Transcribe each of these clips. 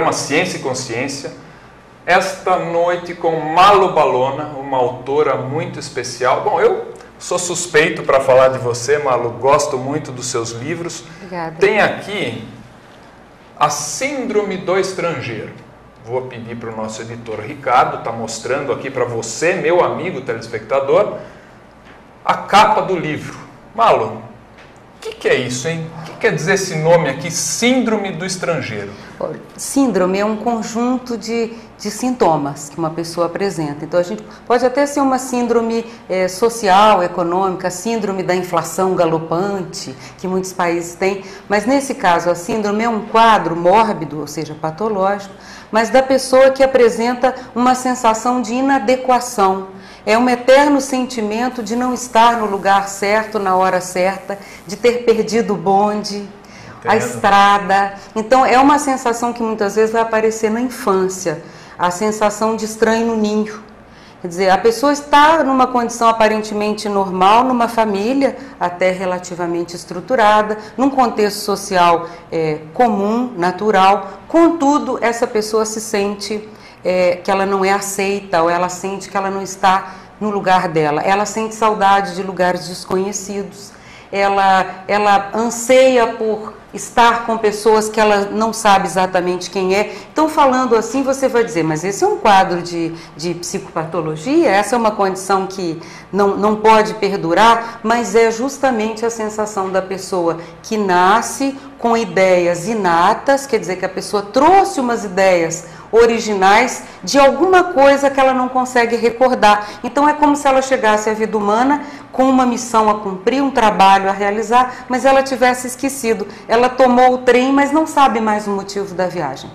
programa Ciência e Consciência. Esta noite com Malu Balona, uma autora muito especial. Bom, eu sou suspeito para falar de você, Malu, gosto muito dos seus livros. Obrigada. Tem aqui A Síndrome do Estrangeiro. Vou pedir para o nosso editor Ricardo, está mostrando aqui para você, meu amigo telespectador, a capa do livro. Malu, o que é isso, hein? O que quer dizer esse nome aqui, Síndrome do Estrangeiro? Síndrome é um conjunto de sintomas que uma pessoa apresenta. Então, a gente pode até ser uma síndrome social, econômica, síndrome da inflação galopante, que muitos países têm, mas nesse caso a síndrome é um quadro mórbido, ou seja, patológico, mas da pessoa que apresenta uma sensação de inadequação. É um eterno sentimento de não estar no lugar certo, na hora certa, de ter perdido o bonde, a estrada. Então, é uma sensação que muitas vezes vai aparecer na infância, a sensação de estranho no ninho. Quer dizer, a pessoa está numa condição aparentemente normal, numa família até relativamente estruturada, num contexto social comum, natural, contudo, essa pessoa se sente que ela não é aceita, ou ela sente que ela não está no lugar dela. Ela sente saudade de lugares desconhecidos, ela anseia por estar com pessoas que ela não sabe exatamente quem é. Então, falando assim, você vai dizer, mas esse é um quadro de psicopatologia, essa é uma condição que não pode perdurar, mas é justamente a sensação da pessoa que nasce com ideias inatas, quer dizer que a pessoa trouxe umas ideias originais de alguma coisa que ela não consegue recordar. Então é como se ela chegasse à vida humana com uma missão a cumprir, um trabalho a realizar, mas ela tivesse esquecido. Ela tomou o trem, mas não sabe mais o motivo da viagem.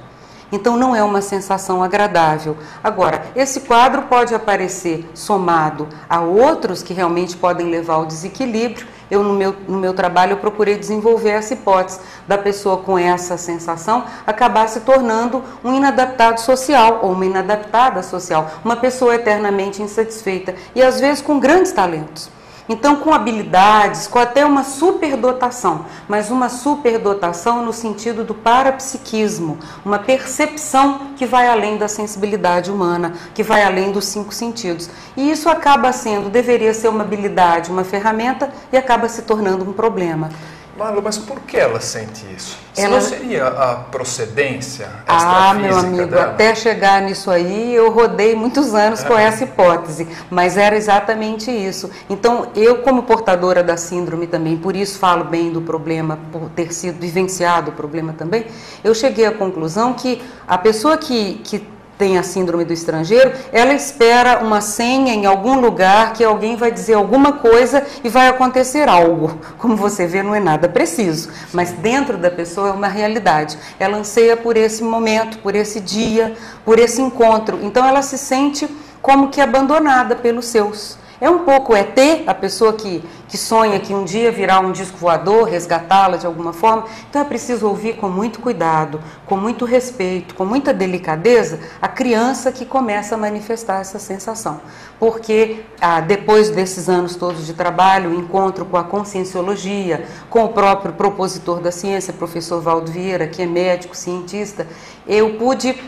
Então não é uma sensação agradável. Agora, esse quadro pode aparecer somado a outros que realmente podem levar ao desequilíbrio. Eu, no meu trabalho, eu procurei desenvolver essa hipótese da pessoa com essa sensação acabar se tornando um inadaptado social ou uma inadaptada social, uma pessoa eternamente insatisfeita e às vezes com grandes talentos. Então, com habilidades, com até uma superdotação, mas uma superdotação no sentido do parapsiquismo, uma percepção que vai além da sensibilidade humana, que vai além dos 5 sentidos. E isso acaba sendo, deveria ser uma habilidade, uma ferramenta, e acaba se tornando um problema. Malu, mas por que ela sente isso? Ela... Não seria a procedência extrafísica meu amigo, dela? até chegar nisso aí, eu rodei muitos anos com essa hipótese, mas era exatamente isso. Então, eu como portadora da síndrome também, por isso falo bem do problema, por ter sido vivenciado o problema também, eu cheguei à conclusão que a pessoa que tem a síndrome do estrangeiro, ela espera uma senha em algum lugar que alguém vai dizer alguma coisa e vai acontecer algo. Como você vê, não é nada preciso, mas dentro da pessoa é uma realidade. Ela anseia por esse momento, por esse dia, por esse encontro. Então ela se sente como que abandonada pelos seus. É um pouco ET, a pessoa que sonha que um dia virá um disco voador, resgatá-la de alguma forma. Então é preciso ouvir com muito cuidado, com muito respeito, com muita delicadeza, a criança que começa a manifestar essa sensação. Porque depois desses anos todos de trabalho, o encontro com a conscienciologia, com o próprio propositor da ciência, professor Valdo Vieira, que é médico, cientista, eu pude,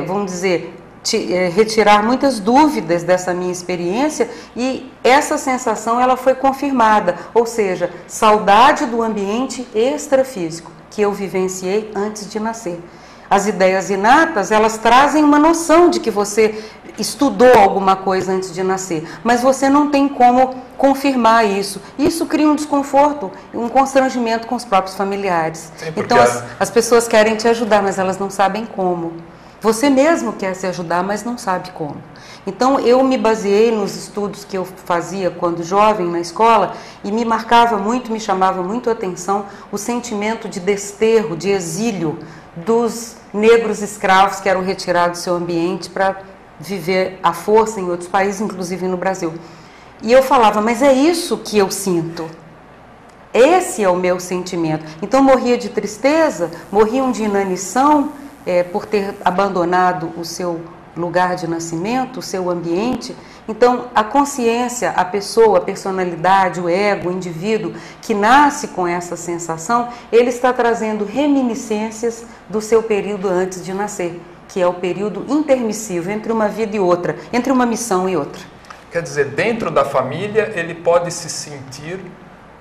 vamos dizer, retirar muitas dúvidas dessa minha experiência e essa sensação ela foi confirmada, ou seja, saudade do ambiente extrafísico que eu vivenciei antes de nascer. As ideias inatas, elas trazem uma noção de que você estudou alguma coisa antes de nascer, mas você não tem como confirmar isso. Isso cria um desconforto, um constrangimento com os próprios familiares. Sim, então as pessoas querem te ajudar, mas elas não sabem como. Você mesmo quer se ajudar, mas não sabe como. Então, eu me baseei nos estudos que eu fazia quando jovem na escola e me marcava muito, me chamava muito a atenção o sentimento de desterro, de exílio dos negros escravos que eram retirados do seu ambiente para viver à força em outros países, inclusive no Brasil. E eu falava, mas é isso que eu sinto. Esse é o meu sentimento. Então, morria de tristeza, morriam de inanição, por ter abandonado o seu lugar de nascimento, o seu ambiente. Então, a consciência, a pessoa, a personalidade, o ego, o indivíduo que nasce com essa sensação, ele está trazendo reminiscências do seu período antes de nascer, que é o período intermissivo entre uma vida e outra, entre uma missão e outra. Quer dizer, dentro da família ele pode se sentir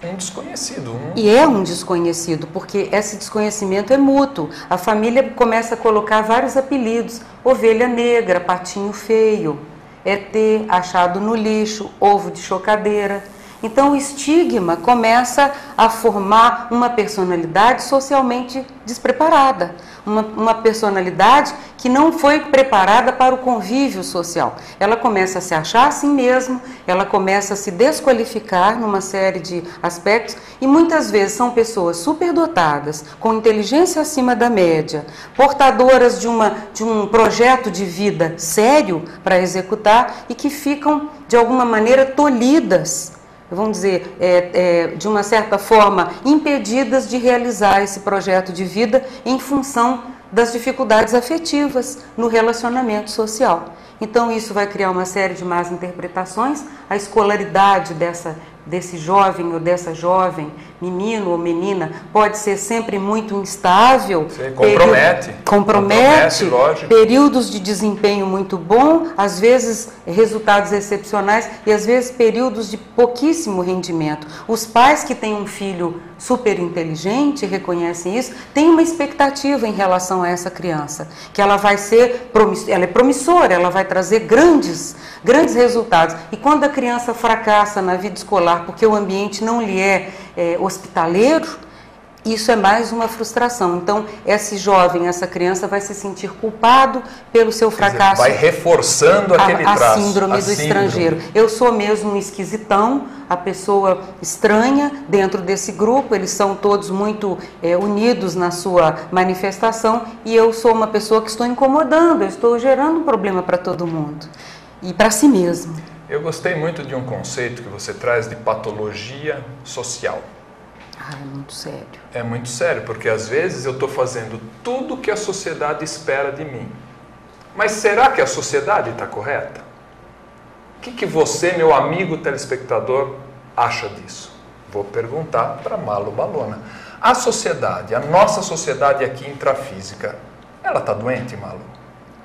um desconhecido. E é um desconhecido, porque esse desconhecimento é mútuo. A família começa a colocar vários apelidos: ovelha negra, patinho feio, ET, achado no lixo, ovo de chocadeira. Então o estigma começa a formar uma personalidade socialmente despreparada, uma personalidade que não foi preparada para o convívio social. Ela começa a se achar assim mesmo, ela começa a se desqualificar numa série de aspectos, e muitas vezes são pessoas superdotadas, com inteligência acima da média, portadoras de um projeto de vida sério para executar, e que ficam de alguma maneira tolhidas, vamos dizer, de uma certa forma, impedidas de realizar esse projeto de vida em função das dificuldades afetivas no relacionamento social. Então isso vai criar uma série de más interpretações. A escolaridade desse jovem ou dessa jovem, menino ou menina, pode ser sempre muito instável. Sim, compromete, lógico. Períodos de desempenho muito bom, às vezes resultados excepcionais e às vezes períodos de pouquíssimo rendimento. Os pais que têm um filho super inteligente, reconhecem isso, têm uma expectativa em relação a essa criança, que ela vai ser ela é promissora, ela vai trazer grandes resultados. E quando a criança fracassa na vida escolar porque o ambiente não lhe é hospitaleiro, isso é mais uma frustração. Então, esse jovem, essa criança vai se sentir culpado pelo seu fracasso. Vai reforçando aquele traço. A síndrome do estrangeiro. Eu sou mesmo um esquisitão, a pessoa estranha dentro desse grupo, eles são todos muito unidos na sua manifestação, e eu sou uma pessoa que estou incomodando, eu estou gerando um problema para todo mundo e para si mesmo. Eu gostei muito de um conceito que você traz de patologia social. É muito sério. É muito sério, porque às vezes eu estou fazendo tudo o que a sociedade espera de mim. Mas será que a sociedade está correta? O que você, meu amigo telespectador, acha disso? Vou perguntar para Malu Balona. A sociedade, a nossa sociedade aqui intrafísica, ela está doente, Malu?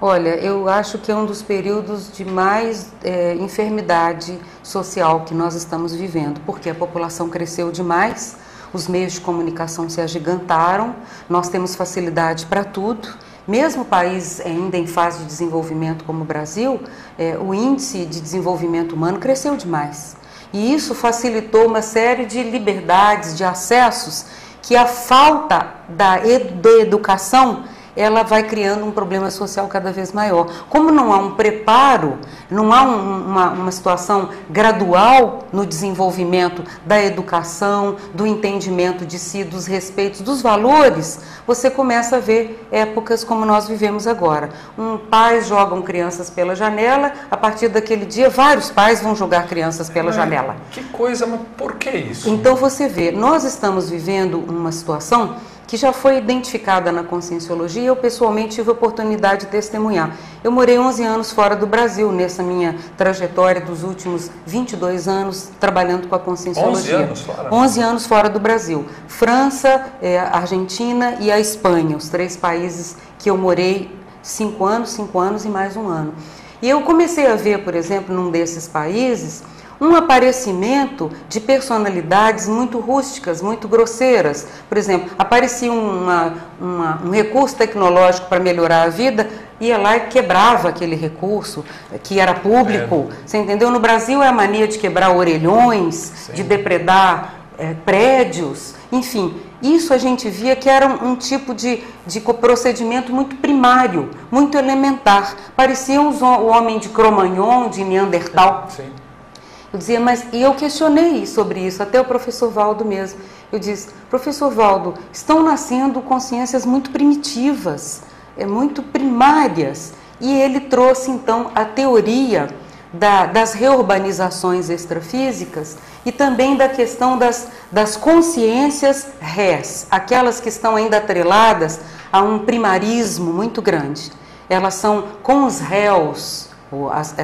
Olha, eu acho que é um dos períodos de mais enfermidade social que nós estamos vivendo, porque a população cresceu demais, os meios de comunicação se agigantaram, nós temos facilidade para tudo. Mesmo países ainda em fase de desenvolvimento como o Brasil, o índice de desenvolvimento humano cresceu demais. E isso facilitou uma série de liberdades, de acessos, que a falta da educação, ela vai criando um problema social cada vez maior. Como não há um preparo, não há uma situação gradual no desenvolvimento da educação, do entendimento de si, dos respeitos, dos valores, você começa a ver épocas como nós vivemos agora. Pais jogam crianças pela janela, a partir daquele dia vários pais vão jogar crianças pela janela. Que coisa, mas por que isso? Então você vê, nós estamos vivendo uma situação que já foi identificada na Conscienciologia, e eu pessoalmente tive a oportunidade de testemunhar. Eu morei 11 anos fora do Brasil, nessa minha trajetória dos últimos 22 anos trabalhando com a Conscienciologia. 11 anos fora? 11 anos fora do Brasil. França, Argentina e a Espanha, os 3 países que eu morei 5 anos e mais um ano. E eu comecei a ver, por exemplo, num desses países, um aparecimento de personalidades muito rústicas, muito grosseiras. Por exemplo, aparecia um recurso tecnológico para melhorar a vida, ia lá e quebrava aquele recurso, que era público. Você entendeu? No Brasil é a mania de quebrar orelhões, sim, de depredar prédios, enfim. Isso a gente via que era um tipo de procedimento muito primário, muito elementar. Parecia o homem de Cro-Magnon, de Neandertal. Sim. Eu dizia, e eu questionei sobre isso, até o professor Valdo mesmo. Eu disse, professor Valdo, estão nascendo consciências muito primitivas, muito primárias. E ele trouxe, então, a teoria das reurbanizações extrafísicas e também da questão das consciências res, aquelas que estão ainda atreladas a um primarismo muito grande. elas são com os réus,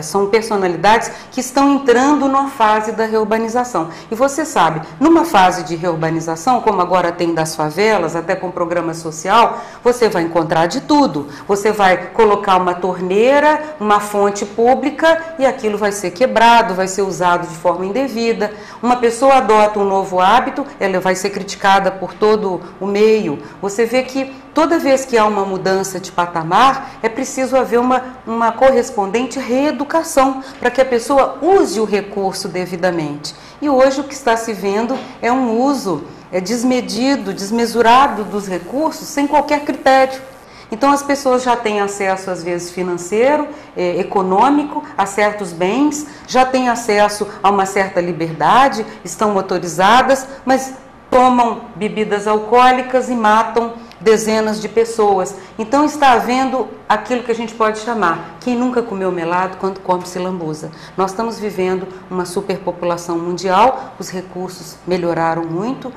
são personalidades que estão entrando numa fase da reurbanização. E você sabe, numa fase de reurbanização, como agora tem das favelas, até com programa social, você vai encontrar de tudo. Você vai colocar uma torneira, uma fonte pública, e aquilo vai ser quebrado, vai ser usado de forma indevida. Uma pessoa adota um novo hábito, ela vai ser criticada por todo o meio. Você vê que toda vez que há uma mudança de patamar, é preciso haver uma correspondente reeducação, para que a pessoa use o recurso devidamente. E hoje o que está se vendo é um uso desmedido, desmesurado dos recursos, sem qualquer critério. Então as pessoas já têm acesso, às vezes, financeiro, econômico, a certos bens, já têm acesso a uma certa liberdade, estão motorizadas, mas tomam bebidas alcoólicas e matam dezenas de pessoas. Então está havendo aquilo que a gente pode chamar, quem nunca comeu melado quando come-se lambuza. Nós estamos vivendo uma superpopulação mundial, os recursos melhoraram muito,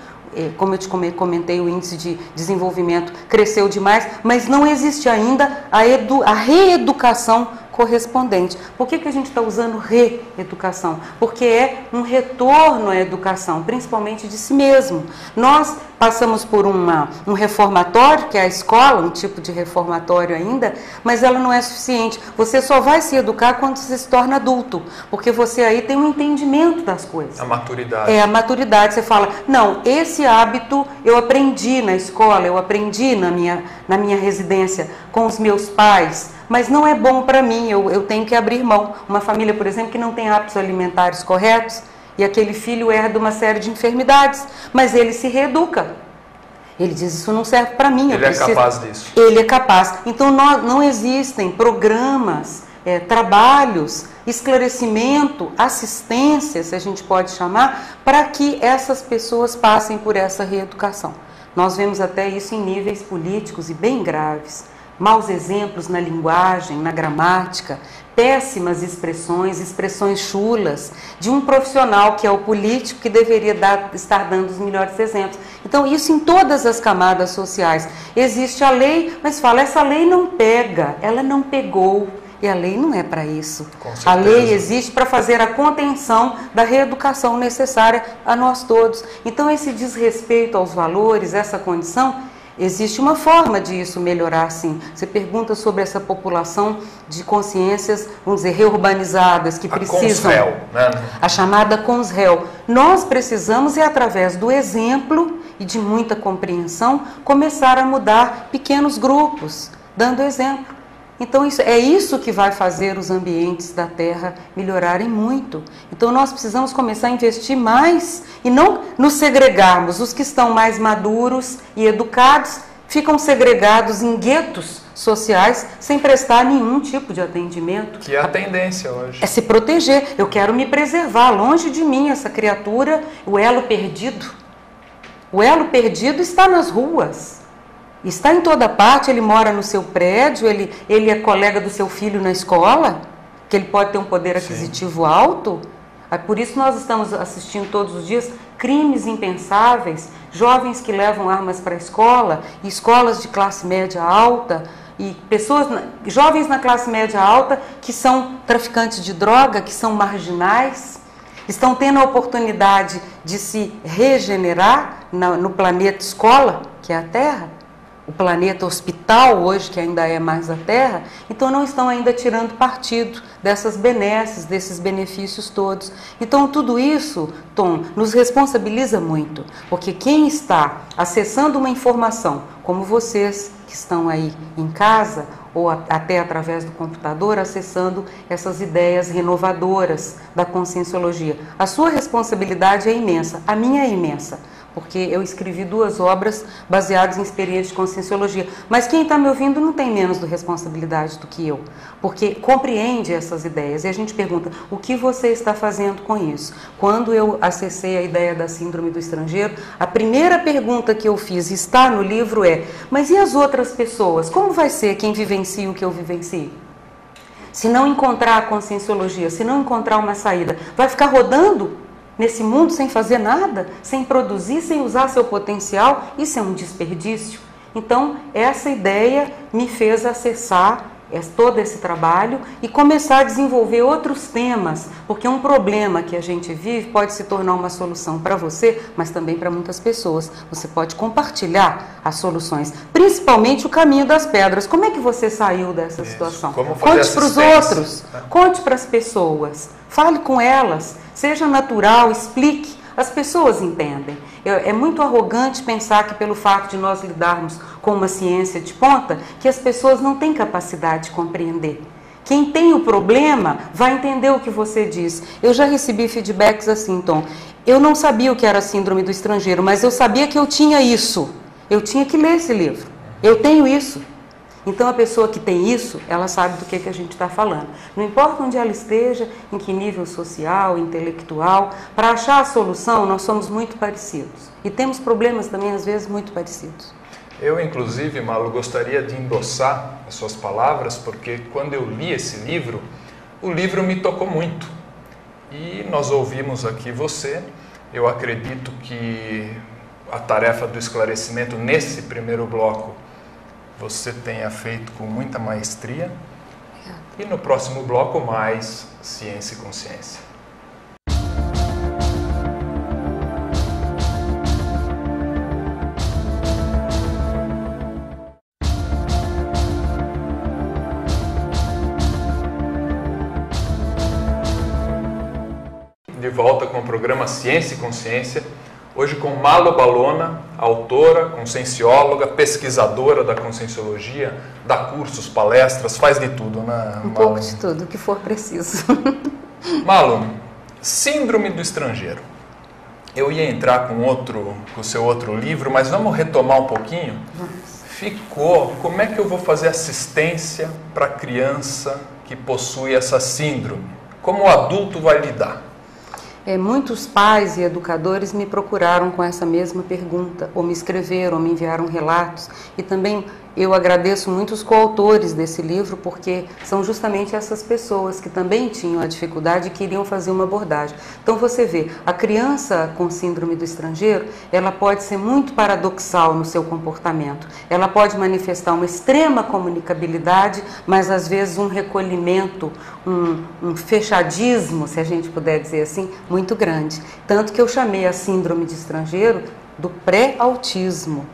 como eu te comentei, o índice de desenvolvimento cresceu demais, mas não existe ainda a reeducação correspondente. Por que a gente está usando reeducação? Porque é um retorno à educação, principalmente de si mesmo. Nós passamos por um reformatório, que é a escola, um tipo de reformatório ainda, mas ela não é suficiente. Você só vai se educar quando você se torna adulto, porque você aí tem um entendimento das coisas. A maturidade. É a maturidade. Você fala, não, esse hábito eu aprendi na escola, eu aprendi na minha residência com os meus pais, mas não é bom para mim, eu tenho que abrir mão. Uma família, por exemplo, que não tem hábitos alimentares corretos, e aquele filho herda uma série de enfermidades, mas ele se reeduca. Ele diz, isso não serve para mim. Ele é capaz disso. Ele é capaz. Então não existem programas, trabalhos, esclarecimento, assistência, se a gente pode chamar, para que essas pessoas passem por essa reeducação. Nós vemos até isso em níveis políticos e bem graves. Maus exemplos na linguagem, na gramática, péssimas expressões chulas, de um profissional que é o político que deveria estar dando os melhores exemplos. Então, isso em todas as camadas sociais. Existe a lei, mas fala, essa lei não pega, ela não pegou. E a lei não é para isso. A lei existe para fazer a contenção da reeducação necessária a nós todos. Então, esse desrespeito aos valores, essa condição, existe uma forma de isso melhorar, sim. Você pergunta sobre essa população de consciências, vamos dizer, reurbanizadas, que precisam... Consréu, né? A chamada consréu. Nós precisamos, através do exemplo e de muita compreensão, começar a mudar pequenos grupos, dando exemplo. Então, é isso que vai fazer os ambientes da Terra melhorarem muito. Então, nós precisamos começar a investir mais e não nos segregarmos. Os que estão mais maduros e educados ficam segregados em guetos sociais sem prestar nenhum tipo de atendimento. Que é a tendência hoje. É se proteger. Eu quero me preservar. Longe de mim essa criatura, o elo perdido. O elo perdido está nas ruas. Está em toda parte, ele mora no seu prédio, ele é colega do seu filho na escola, que ele pode ter um poder aquisitivo alto. Por isso nós estamos assistindo todos os dias crimes impensáveis, jovens que levam armas para a escola, escolas de classe média alta, e jovens na classe média alta que são traficantes de droga, que são marginais, estão tendo a oportunidade de se regenerar no planeta escola, que é a Terra, o planeta hospital hoje, que ainda é mais a Terra, então não estão ainda tirando partido dessas benesses, desses benefícios todos. Então tudo isso, Tom, nos responsabiliza muito, porque quem está acessando uma informação, como vocês que estão aí em casa, ou até através do computador, acessando essas ideias renovadoras da conscienciologia, a sua responsabilidade é imensa, a minha é imensa. Porque eu escrevi 2 obras baseadas em experiências de conscienciologia. Mas quem está me ouvindo não tem menos de responsabilidade do que eu, porque compreende essas ideias. E a gente pergunta, o que você está fazendo com isso? Quando eu acessei a ideia da síndrome do estrangeiro, a primeira pergunta que eu fiz, está no livro, mas e as outras pessoas? Como vai ser quem vivencia o que eu vivencio? Se não encontrar a conscienciologia, se não encontrar uma saída, vai ficar rodando nesse mundo sem fazer nada, sem produzir, sem usar seu potencial? Isso é um desperdício. Então, essa ideia me fez acessar todo esse trabalho e começar a desenvolver outros temas, porque um problema que a gente vive pode se tornar uma solução para você, mas também para muitas pessoas. Você pode compartilhar as soluções, principalmente o caminho das pedras. Como é que você saiu dessa situação? Conte para os outros, conte para as pessoas, fale com elas, seja natural, explique. As pessoas entendem. É muito arrogante pensar que pelo fato de nós lidarmos com uma ciência de ponta, que as pessoas não têm capacidade de compreender. Quem tem o problema vai entender o que você diz. Eu já recebi feedbacks assim, Tom. Eu não sabia o que era a síndrome do estrangeiro, mas eu sabia que eu tinha isso. Eu tinha que ler esse livro. Eu tenho isso. Então, a pessoa que tem isso, ela sabe do que a gente está falando. Não importa onde ela esteja, em que nível social, intelectual, para achar a solução, nós somos muito parecidos. E temos problemas também, às vezes, muito parecidos. Eu, inclusive, Malu, gostaria de endossar as suas palavras, porque quando eu li esse livro, o livro me tocou muito. E nós ouvimos aqui você. Eu acredito que a tarefa do esclarecimento nesse primeiro bloco você tenha feito com muita maestria. E no próximo bloco, mais Ciência e Consciência. De volta com o programa Ciência e Consciência. Hoje com Malu Balona, autora, consciencióloga, pesquisadora da conscienciologia, dá cursos, palestras, faz de tudo, né, Malu? Um pouco de tudo, o que for preciso. Malu, síndrome do estrangeiro. Eu ia entrar com o seu outro livro, mas vamos retomar um pouquinho? Ficou, como é que eu vou fazer assistência para a criança que possui essa síndrome? Como o adulto vai lidar? Muitos pais e educadores me procuraram com essa mesma pergunta, ou me escreveram, ou me enviaram relatos, e também eu agradeço muito os coautores desse livro, porque são justamente essas pessoas que também tinham a dificuldade e queriam fazer uma abordagem. Então você vê, a criança com síndrome do estrangeiro, ela pode ser muito paradoxal no seu comportamento, ela pode manifestar uma extrema comunicabilidade, mas às vezes um recolhimento, um fechadismo, se a gente puder dizer assim, muito grande. Tanto que eu chamei a síndrome de estrangeiro do pré-autismo.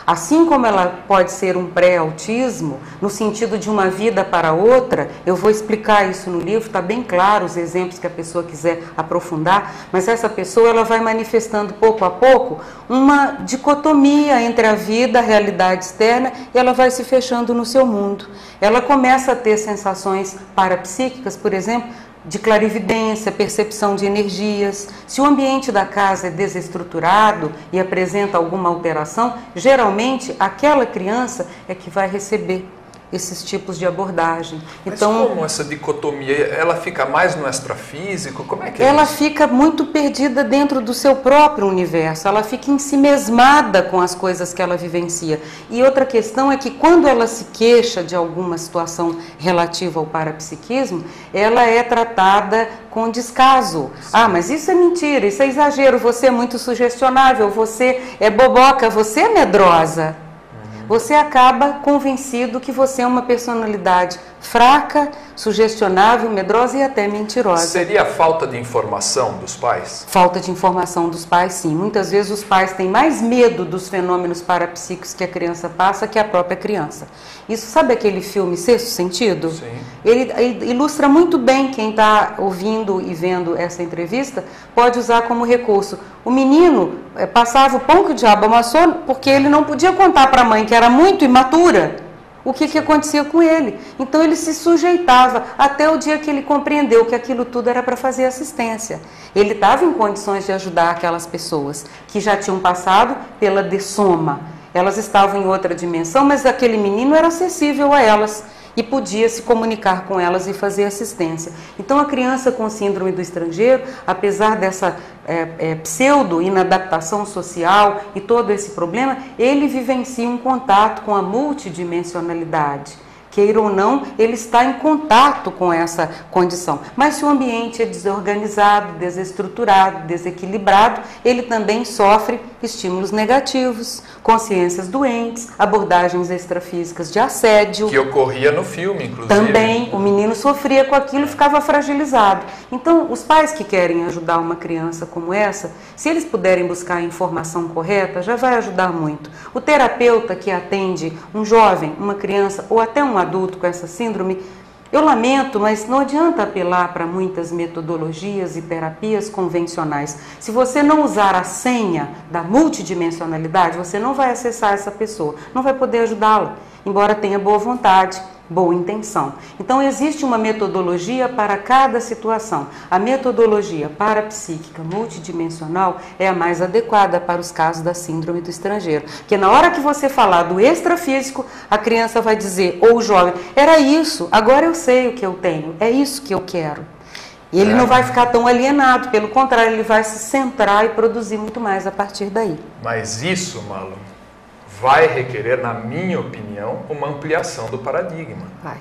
Assim como ela pode ser um pré-autismo, no sentido de uma vida para outra, eu vou explicar isso no livro, está bem claro os exemplos que a pessoa quiser aprofundar, mas essa pessoa ela vai manifestando pouco a pouco uma dicotomia entre a vida, a realidade externa, e ela vai se fechando no seu mundo. Ela começa a ter sensações parapsíquicas, por exemplo, de clarividência, percepção de energias. Se o ambiente da casa é desestruturado e apresenta alguma alteração, geralmente aquela criança é que vai receber esses tipos de abordagem. Mas então, como essa dicotomia, ela fica mais no extrafísico? Como é que é ela isso? fica muito perdida dentro do seu próprio universo, ela fica ensimesmada com as coisas que ela vivencia. E outra questão é que quando ela se queixa de alguma situação relativa ao parapsiquismo, ela é tratada com descaso. Ah, mas isso é mentira, isso é exagero, você é muito sugestionável, você é boboca, você é medrosa. Você acaba convencido que você é uma personalidade fraca, sugestionável, medrosa e até mentirosa. Seria a falta de informação dos pais? Falta de informação dos pais, sim. Muitas vezes os pais têm mais medo dos fenômenos parapsíquicos que a criança passa que a própria criança. Isso, sabe aquele filme Sexto Sentido? Sim. Ele ilustra muito bem, quem está ouvindo e vendo essa entrevista, pode usar como recurso. O menino passava o pão que o diabo amassou porque ele não podia contar para a mãe, que era muito imatura, o que acontecia com ele. Então ele se sujeitava até o dia que ele compreendeu que aquilo tudo era para fazer assistência. Ele estava em condições de ajudar aquelas pessoas que já tinham passado pela dessoma. Elas estavam em outra dimensão, mas aquele menino era acessível a elas e podia se comunicar com elas e fazer assistência. Então a criança com síndrome do estrangeiro, apesar dessa pseudo-inadaptação social e todo esse problema, ele vivencia um contato com a multidimensionalidade, queira ou não, ele está em contato com essa condição. Mas se o ambiente é desorganizado, desestruturado, desequilibrado, ele também sofre estímulos negativos, consciências doentes, abordagens extrafísicas de assédio. Que ocorria no filme, inclusive. Também, o menino sofria com aquilo e ficava fragilizado. Então, os pais que querem ajudar uma criança como essa, se eles puderem buscar a informação correta, já vai ajudar muito. O terapeuta que atende um jovem, uma criança ou até um adulto com essa síndrome, eu lamento, mas não adianta apelar para muitas metodologias e terapias convencionais. Se você não usar a senha da multidimensionalidade, você não vai acessar essa pessoa, não vai poder ajudá-la, embora tenha boa vontade, boa intenção. Então, existe uma metodologia para cada situação. A metodologia parapsíquica multidimensional é a mais adequada para os casos da síndrome do estrangeiro. Porque na hora que você falar do extrafísico, a criança vai dizer, ou o jovem, era isso, agora eu sei o que eu tenho, é isso que eu quero. E ele não vai ficar tão alienado, pelo contrário, ele vai se centrar e produzir muito mais a partir daí. Mas isso, Malu, vai requerer, na minha opinião, uma ampliação do paradigma. Vai.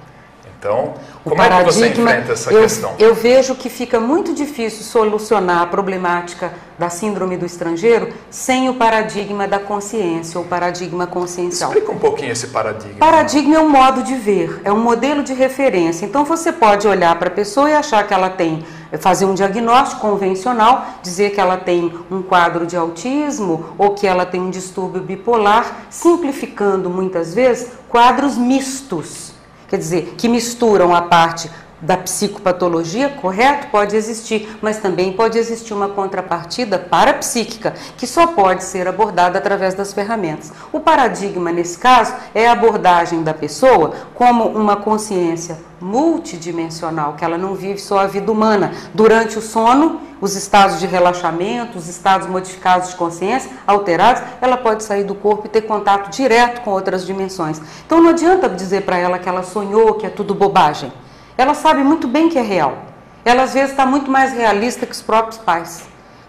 Então, como é que você enfrenta essa questão? Eu vejo que fica muito difícil solucionar a problemática da síndrome do estrangeiro sem o paradigma da consciência, ou paradigma consciencial. Explica um pouquinho esse paradigma. Paradigma é um modo de ver, é um modelo de referência. Então, você pode olhar para a pessoa e achar que ela tem, fazer um diagnóstico convencional, dizer que ela tem um quadro de autismo ou que ela tem um distúrbio bipolar, simplificando muitas vezes quadros mistos. Quer dizer, que misturam a parte da psicopatologia, correto? Pode existir, mas também pode existir uma contrapartida parapsíquica, que só pode ser abordada através das ferramentas. O paradigma, nesse caso, é a abordagem da pessoa como uma consciência multidimensional, que ela não vive só a vida humana. Durante o sono, os estados de relaxamento, os estados modificados de consciência, alterados, ela pode sair do corpo e ter contato direto com outras dimensões. Então não adianta dizer para ela que ela sonhou, que é tudo bobagem. Ela sabe muito bem que é real. Ela às vezes está muito mais realista que os próprios pais.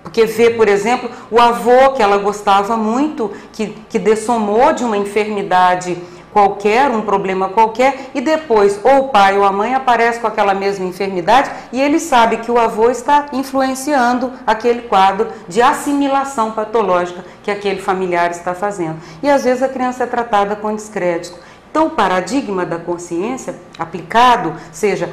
Porque vê, por exemplo, o avô que ela gostava muito, que dessomou de uma enfermidade qualquer, um problema qualquer, e depois ou o pai ou a mãe aparece com aquela mesma enfermidade e ele sabe que o avô está influenciando aquele quadro de assimilação patológica que aquele familiar está fazendo. E às vezes a criança é tratada com descrédito. Então, o paradigma da consciência aplicado, seja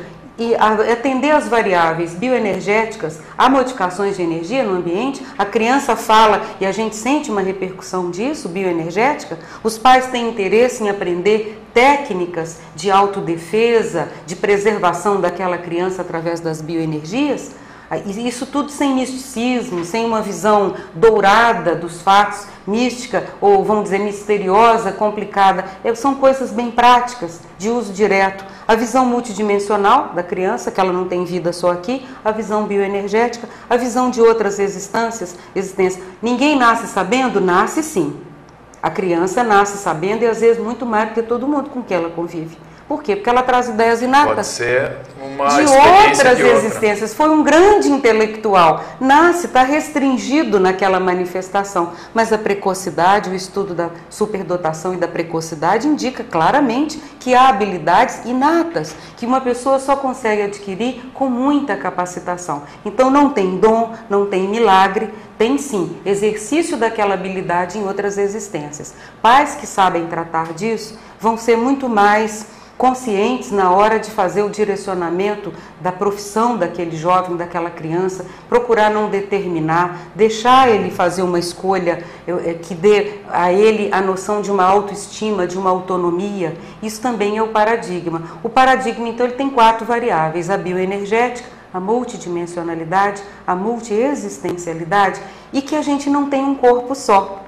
atender às variáveis bioenergéticas, a modificações de energia no ambiente, a criança fala e a gente sente uma repercussão disso, bioenergética, os pais têm interesse em aprender técnicas de autodefesa, de preservação daquela criança através das bioenergias. Isso tudo sem misticismo, sem uma visão dourada dos fatos, mística ou, vamos dizer, misteriosa, complicada. São coisas bem práticas, de uso direto. A visão multidimensional da criança, que ela não tem vida só aqui, a visão bioenergética, a visão de outras existências. Ninguém nasce sabendo? Nasce sim. A criança nasce sabendo e às vezes muito mais do que todo mundo com quem ela convive. Por quê? Porque ela traz ideias inatas. Pode ser uma de outras existências. Foi um grande intelectual. Nasce, está restringido naquela manifestação. Mas a precocidade, o estudo da superdotação e da precocidade indica claramente que há habilidades inatas, que uma pessoa só consegue adquirir com muita capacitação. Então não tem dom, não tem milagre, tem sim exercício daquela habilidade em outras existências. Pais que sabem tratar disso vão ser muito mais conscientes na hora de fazer o direcionamento da profissão daquele jovem, daquela criança, procurar não determinar, deixar ele fazer uma escolha que dê a ele a noção de uma autoestima, de uma autonomia. Isso também é o paradigma. O paradigma, então, ele tem 4 variáveis: a bioenergética, a multidimensionalidade, a multiexistencialidade, e que a gente não tem um corpo só.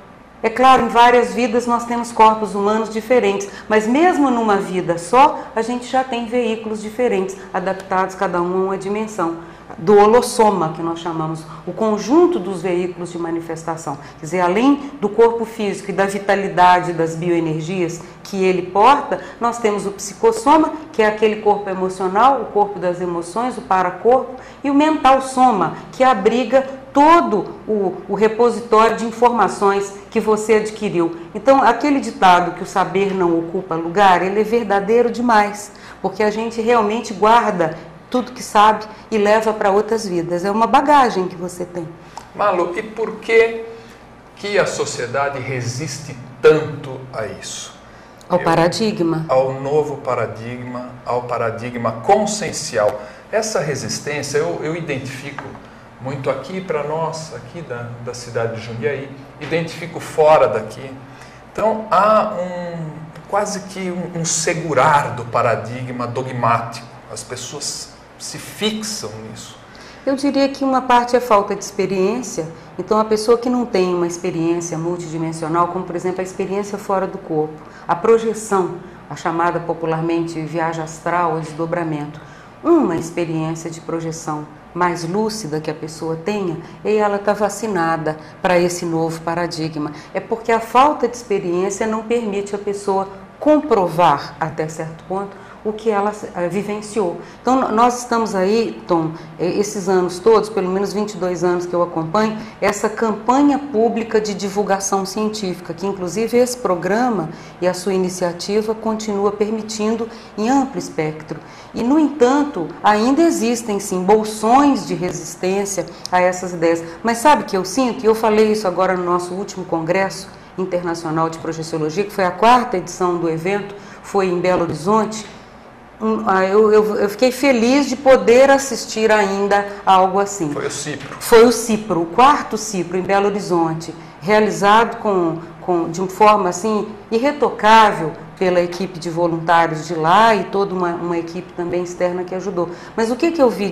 É claro, em várias vidas nós temos corpos humanos diferentes, mas mesmo numa vida só, a gente já tem veículos diferentes, adaptados cada um a uma dimensão. do holossoma, que nós chamamos, o conjunto dos veículos de manifestação. Quer dizer, além do corpo físico e da vitalidade das bioenergias que ele porta, nós temos o psicossoma, que é aquele corpo emocional, o corpo das emoções, o paracorpo, e o mental soma, que abriga todo o repositório de informações que você adquiriu. Então, aquele ditado que o saber não ocupa lugar, ele é verdadeiro demais, porque a gente realmente guarda tudo que sabe e leva para outras vidas. É uma bagagem que você tem. Malu, e por que a sociedade resiste tanto a isso? Ao paradigma. Ao novo paradigma, ao paradigma consciencial. Essa resistência eu identifico muito aqui para nós, aqui da cidade de Jundiaí, identifico fora daqui. Então há quase que um segurar do paradigma dogmático. As pessoas se fixam nisso. Eu diria que uma parte é falta de experiência. Então a pessoa que não tem uma experiência multidimensional, como por exemplo a experiência fora do corpo, a projeção, a chamada popularmente viagem astral ou desdobramento, uma experiência de projeção mais lúcida que a pessoa tenha, e ela está vacinada para esse novo paradigma. É porque a falta de experiência não permite a pessoa comprovar até certo ponto o que ela vivenciou. Então, nós estamos aí, Tom, esses anos todos, pelo menos 22 anos que eu acompanho, essa campanha pública de divulgação científica, que inclusive esse programa e a sua iniciativa continua permitindo em amplo espectro. E, no entanto, ainda existem, sim, bolsões de resistência a essas ideias. Mas sabe o que eu sinto? E eu falei isso agora no nosso último congresso internacional de projeciologia, que foi a 4ª edição do evento, foi em Belo Horizonte. Eu fiquei feliz de poder assistir ainda a algo assim. Foi o CIPRO. Foi o CIPRO, o 4º CIPRO em Belo Horizonte, realizado de uma forma assim irretocável pela equipe de voluntários de lá e toda uma equipe também externa que ajudou. Mas o que eu vi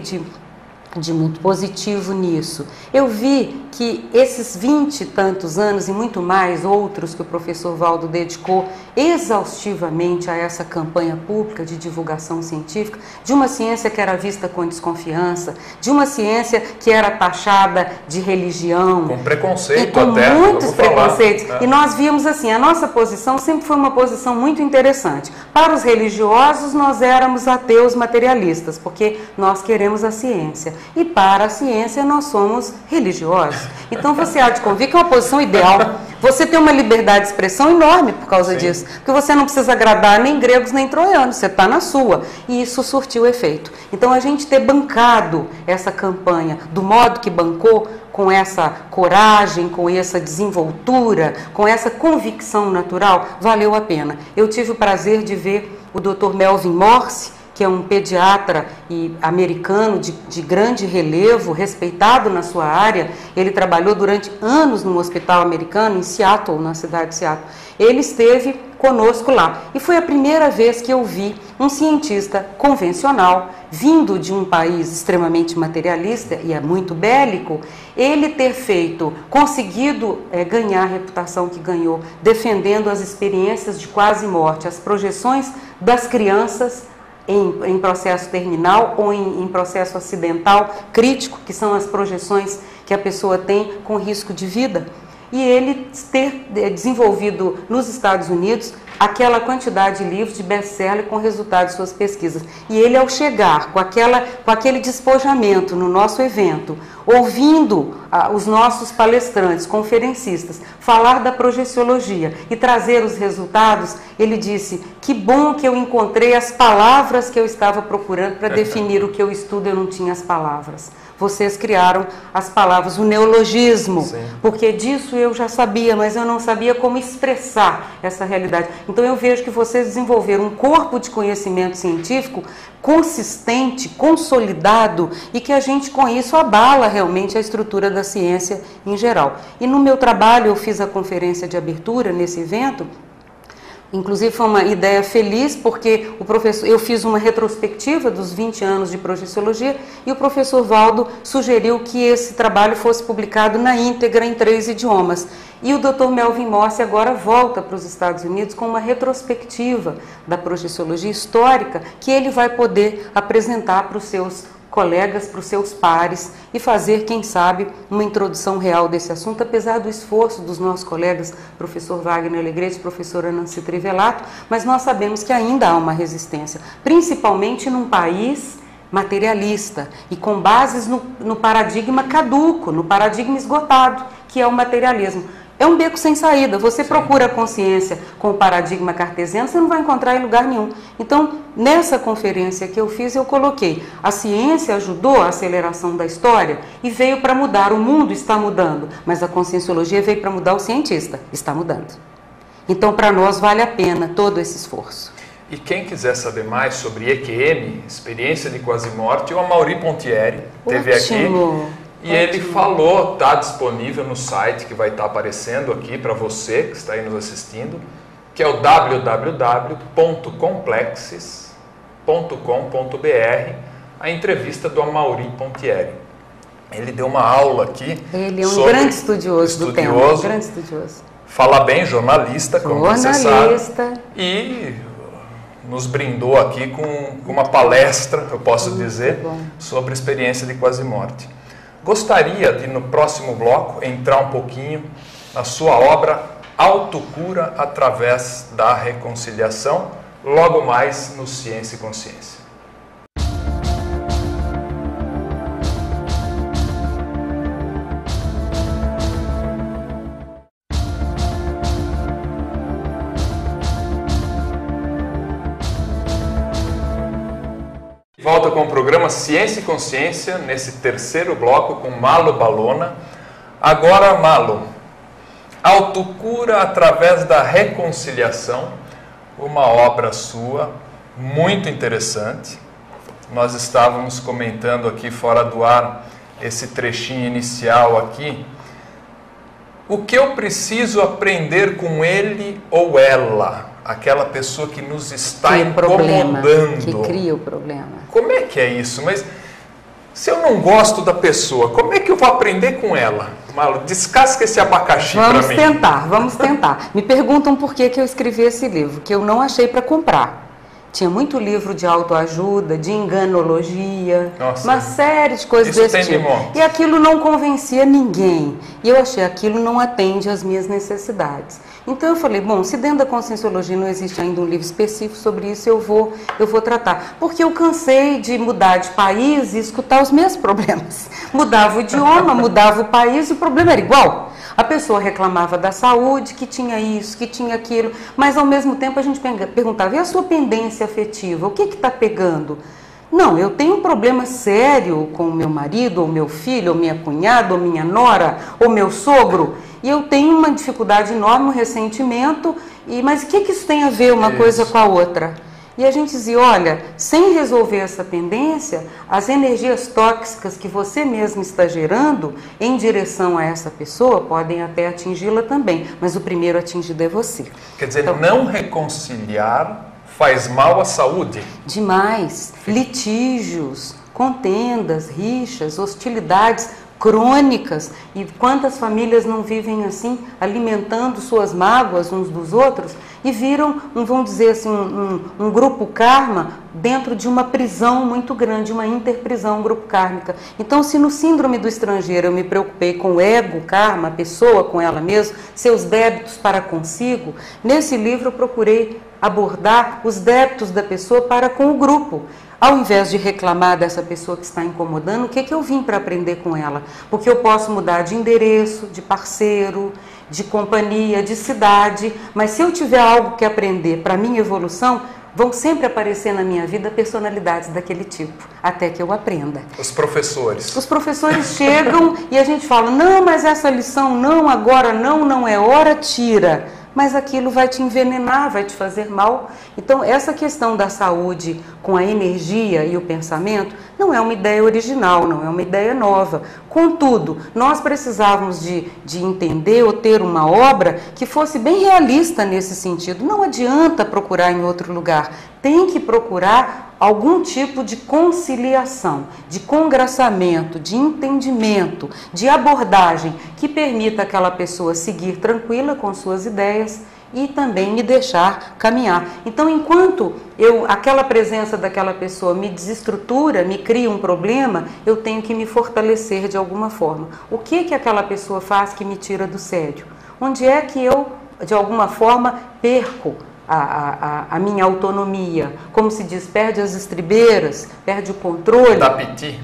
de muito positivo nisso? Eu vi que esses 20 e tantos anos e muito mais outros que o professor Valdo dedicou exaustivamente a essa campanha pública de divulgação científica, de uma ciência que era vista com desconfiança, de uma ciência que era taxada de religião. Com preconceito com até. Muitos preconceitos. E nós vimos assim, a nossa posição sempre foi uma posição muito interessante. Para os religiosos, nós éramos ateus materialistas, porque nós queremos a ciência. E para a ciência, nós somos religiosos. Então, você há de convir que é uma posição ideal. Você tem uma liberdade de expressão enorme por causa disso. Porque você não precisa agradar nem gregos nem troianos, você está na sua. E isso surtiu efeito. Então, a gente ter bancado essa campanha do modo que bancou, com essa coragem, com essa desenvoltura, com essa convicção natural, valeu a pena. Eu tive o prazer de ver o Dr. Melvin Morse, que é um pediatra americano de grande relevo, respeitado na sua área. Ele trabalhou durante anos num hospital americano, em Seattle, na cidade de Seattle. Ele esteve conosco lá. E foi a primeira vez que eu vi um cientista convencional, vindo de um país extremamente materialista e é muito bélico, ele ter conseguido ganhar a reputação que ganhou, defendendo as experiências de quase morte, as projeções das crianças em processo terminal ou em processo acidental crítico, que são as projeções que a pessoa tem com risco de vida, e ele ter desenvolvido nos Estados Unidos aquela quantidade de livros de best-seller com resultados de suas pesquisas. E ele, ao chegar com aquele despojamento no nosso evento, ouvindo os nossos palestrantes, conferencistas, falar da projeciologia e trazer os resultados, ele disse: que bom que eu encontrei as palavras que eu estava procurando para definir o que eu estudo, eu não tinha as palavras. Vocês criaram as palavras, o neologismo, sim, porque disso eu já sabia, mas eu não sabia como expressar essa realidade. Então eu vejo que vocês desenvolveram um corpo de conhecimento científico consistente, consolidado, e que a gente com isso abala realmente a estrutura da ciência em geral. E no meu trabalho eu fiz a conferência de abertura nesse evento. Inclusive foi uma ideia feliz, porque eu fiz uma retrospectiva dos 20 anos de projeciologia e o professor Valdo sugeriu que esse trabalho fosse publicado na íntegra em 3 idiomas. E o Dr. Melvin Morse agora volta para os Estados Unidos com uma retrospectiva da projeciologia histórica que ele vai poder apresentar para os seus colegas, para os seus pares e fazer, quem sabe, uma introdução real desse assunto, apesar do esforço dos nossos colegas, professor Wagner Alegrete e professora Nancy Trivelato, mas nós sabemos que ainda há uma resistência, principalmente num país materialista e com bases no paradigma caduco, no paradigma esgotado, que é o materialismo. É um beco sem saída. Você procura a consciência com o paradigma cartesiano, você não vai encontrar em lugar nenhum. Então, nessa conferência que eu fiz, eu coloquei: a ciência ajudou a aceleração da história e veio para mudar. O mundo está mudando, mas a conscienciologia veio para mudar o cientista. Está mudando. Então, para nós, vale a pena todo esse esforço. E quem quiser saber mais sobre EQM, experiência de quase morte, o Amaury Pontieri esteve aqui. E ele falou, está disponível no site que vai estar aparecendo aqui para você que está aí nos assistindo, que é o www.complexes.com.br, a entrevista do Amaury Pontieri. Ele deu uma aula aqui. Ele é um grande estudioso do tema. Um grande estudioso. Fala bem, jornalista, como você sabe. E nos brindou aqui com uma palestra, eu posso dizer, sobre experiência de quase morte. Gostaria de, no próximo bloco, entrar um pouquinho na sua obra Autocura através da Reconciliação, logo mais no Ciência e Consciência. Volta com o programa Ciência e Consciência, nesse terceiro bloco com Malo Balona. Agora, Malo, Autocura através da Reconciliação, uma obra sua, muito interessante. Nós estávamos comentando aqui fora do ar, esse trechinho inicial aqui. O que eu preciso aprender com ele ou ela? Aquela pessoa que nos está incomodando. Que cria o problema. Como é que é isso? Mas se eu não gosto da pessoa, como é que eu vou aprender com ela? Malo, descasca esse abacaxi para mim. Vamos tentar. Me perguntam por que eu escrevi esse livro, que eu não achei para comprar. Tinha muito livro de autoajuda, de enganologia, uma série de coisas desse tipo. E aquilo não convencia ninguém. E eu achei aquilo não atende às minhas necessidades. Então eu falei, bom, se dentro da Conscienciologia não existe ainda um livro específico sobre isso, eu vou tratar. Porque eu cansei de mudar de país e escutar os mesmos problemas. Mudava o idioma, mudava o país e o problema era igual. A pessoa reclamava da saúde, que tinha isso, que tinha aquilo, mas ao mesmo tempo a gente perguntava, e a sua pendência afetiva, o que está pegando? Não, eu tenho um problema sério com o meu marido, ou meu filho, ou minha cunhada, ou minha nora, ou meu sogro, e eu tenho uma dificuldade enorme, um ressentimento, mas o que isso tem a ver uma coisa com a outra? E a gente dizia, olha, sem resolver essa pendência, as energias tóxicas que você mesmo está gerando em direção a essa pessoa podem até atingi-la também, mas o primeiro atingido é você. Quer dizer, então, não reconciliar faz mal à saúde? Demais. Litígios, contendas, rixas, hostilidades crônicas. E quantas famílias não vivem assim, alimentando suas mágoas uns dos outros e viram, vamos dizer assim, um grupo karma dentro de uma prisão muito grande, uma interprisão, um grupo kármica. Então, se no síndrome do estrangeiro eu me preocupei com o ego, karma, a pessoa com ela mesma, seus débitos para consigo, nesse livro eu procurei abordar os débitos da pessoa para com o grupo. Ao invés de reclamar dessa pessoa que está incomodando, o que eu vim para aprender com ela? Porque eu posso mudar de endereço, de parceiro, de companhia, de cidade, mas se eu tiver algo que aprender para a minha evolução, vão sempre aparecer na minha vida personalidades daquele tipo, até que eu aprenda. Os professores. Os professores chegam e a gente fala, não, mas essa lição não, agora não é hora, tira. Mas aquilo vai te envenenar, vai te fazer mal. Então, essa questão da saúde com a energia e o pensamento não é uma ideia original, não é uma ideia nova. Contudo, nós precisávamos de entender ou ter uma obra que fosse bem realista nesse sentido. Não adianta procurar em outro lugar, tem que procurar algum tipo de conciliação, de congraçamento, de entendimento, de abordagem que permita aquela pessoa seguir tranquila com suas ideias e também me deixar caminhar. Então, enquanto aquela presença daquela pessoa me desestrutura, me cria um problema, eu tenho que me fortalecer de alguma forma. O que aquela pessoa faz que me tira do sério? Onde é que eu, de alguma forma, perco a minha autonomia? Como se diz, perde as estribeiras, perde o controle.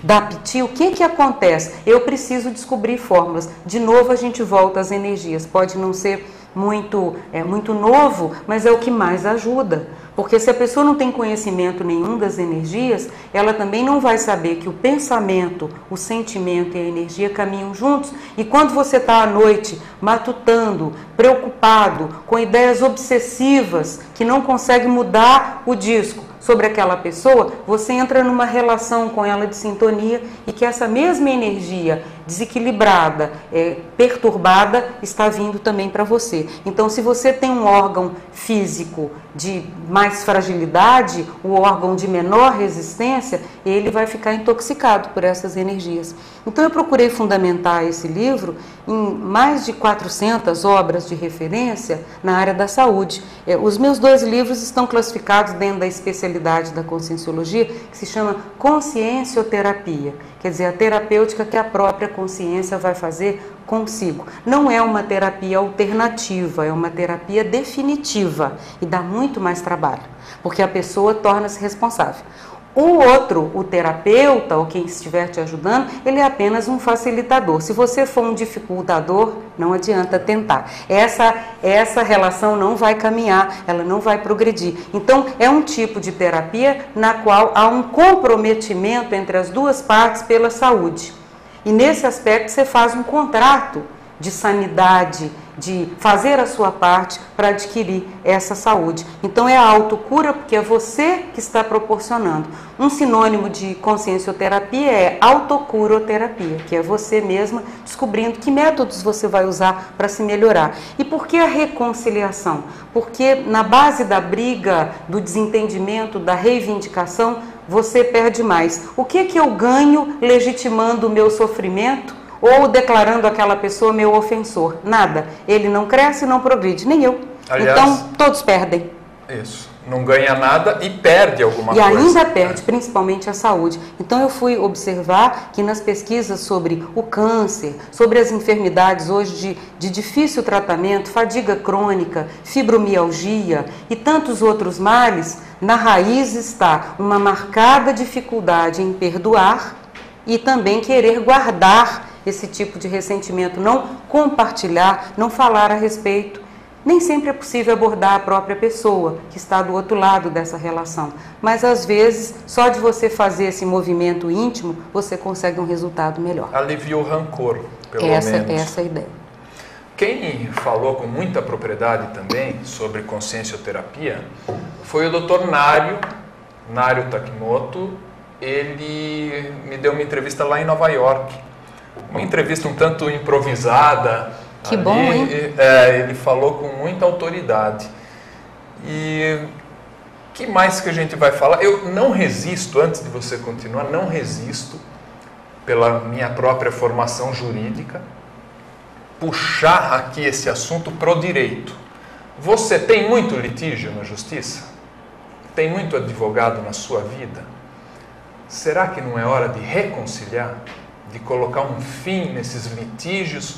Dá piti. O que acontece? Eu preciso descobrir fórmulas. De novo a gente volta às energias. Pode não ser muito novo, mas é o que mais ajuda. Porque se a pessoa não tem conhecimento nenhum das energias, ela também não vai saber que o pensamento, o sentimento e a energia caminham juntos. E quando você está à noite matutando, preocupado, com ideias obsessivas, que não consegue mudar o disco sobre aquela pessoa, você entra numa relação com ela de sintonia e que essa mesma energia desequilibrada, perturbada, está vindo também para você. Então, se você tem um órgão físico de mais fragilidade, o órgão de menor resistência, ele vai ficar intoxicado por essas energias. Então, eu procurei fundamentar esse livro em mais de 400 obras de referência na área da saúde. Os meus 2 livros estão classificados dentro da especialidade da Conscienciologia, que se chama Consciencioterapia, quer dizer, a terapêutica que a própria consciência vai fazer consigo. Não é uma terapia alternativa, é uma terapia definitiva e dá muito mais trabalho, porque a pessoa torna-se responsável. O outro, o terapeuta ou quem estiver te ajudando, ele é apenas um facilitador. Se você for um dificultador, não adianta tentar. Essa relação não vai caminhar, ela não vai progredir. Então, é um tipo de terapia na qual há um comprometimento entre as duas partes pela saúde. E nesse aspecto você faz um contrato de sanidade, de fazer a sua parte para adquirir essa saúde. Então é a autocura, porque é você que está proporcionando. Um sinônimo de consciencioterapia é autocuroterapia, que é você mesma descobrindo que métodos você vai usar para se melhorar. E por que a reconciliação? Porque na base da briga, do desentendimento, da reivindicação, você perde mais. O que eu ganho legitimando o meu sofrimento? Ou declarando aquela pessoa meu ofensor? Nada. Ele não cresce e não progride, nem eu. Aliás, então, todos perdem. Isso. Não ganha nada e perde alguma coisa. E ainda perde, principalmente a saúde. Então, eu fui observar que nas pesquisas sobre o câncer, sobre as enfermidades hoje de difícil tratamento, fadiga crônica, fibromialgia e tantos outros males, na raiz está uma marcada dificuldade em perdoar e também querer guardar esse tipo de ressentimento, não compartilhar, não falar a respeito. Nem sempre é possível abordar a própria pessoa que está do outro lado dessa relação, mas às vezes, só de você fazer esse movimento íntimo, você consegue um resultado melhor. Alivia o rancor, pelo menos. Essa é a ideia. Quem falou com muita propriedade também sobre consciencioterapia foi o Dr. Nário Takimoto. Ele me deu uma entrevista lá em Nova York. Uma entrevista um tanto improvisada. Que bom, hein? Ele falou com muita autoridade. E o que mais que a gente vai falar? Eu não resisto, antes de você continuar, não resisto, pela minha própria formação jurídica, puxar aqui esse assunto pro direito. Você tem muito litígio na justiça? Tem muito advogado na sua vida? Será que não é hora de reconciliar? De colocar um fim nesses litígios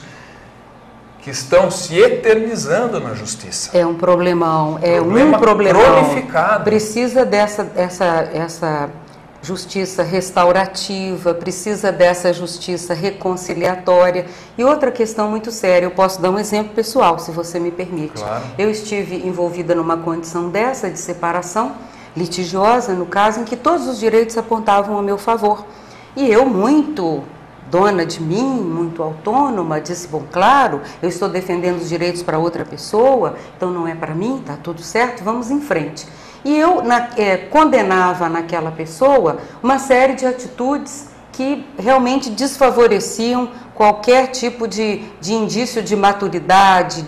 que estão se eternizando na justiça? É um problemão, um problemão cronificado. Precisa essa justiça restaurativa, precisa dessa justiça reconciliatória. E outra questão muito séria, eu posso dar um exemplo pessoal, se você me permite. Claro. Eu estive envolvida numa condição dessa de separação litigiosa, no caso em que todos os direitos apontavam a meu favor. E eu, muito dona de mim, muito autônoma, disse, bom, claro, eu estou defendendo os direitos para outra pessoa, então não é para mim, está tudo certo, vamos em frente. E eu condenava naquela pessoa uma série de atitudes que realmente desfavoreciam qualquer tipo de indício de maturidade,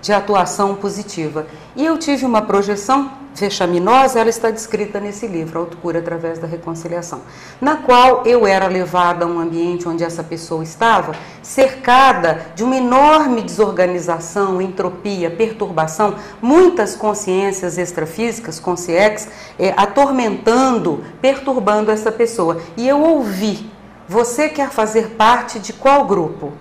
de atuação positiva. E eu tive uma projeção vexaminosa, ela está descrita nesse livro, Autocura através da Reconciliação, na qual eu era levada a um ambiente onde essa pessoa estava, cercada de uma enorme desorganização, entropia, perturbação, muitas consciências extrafísicas, consciex, atormentando, perturbando essa pessoa. E eu ouvi: você quer fazer parte de qual grupo?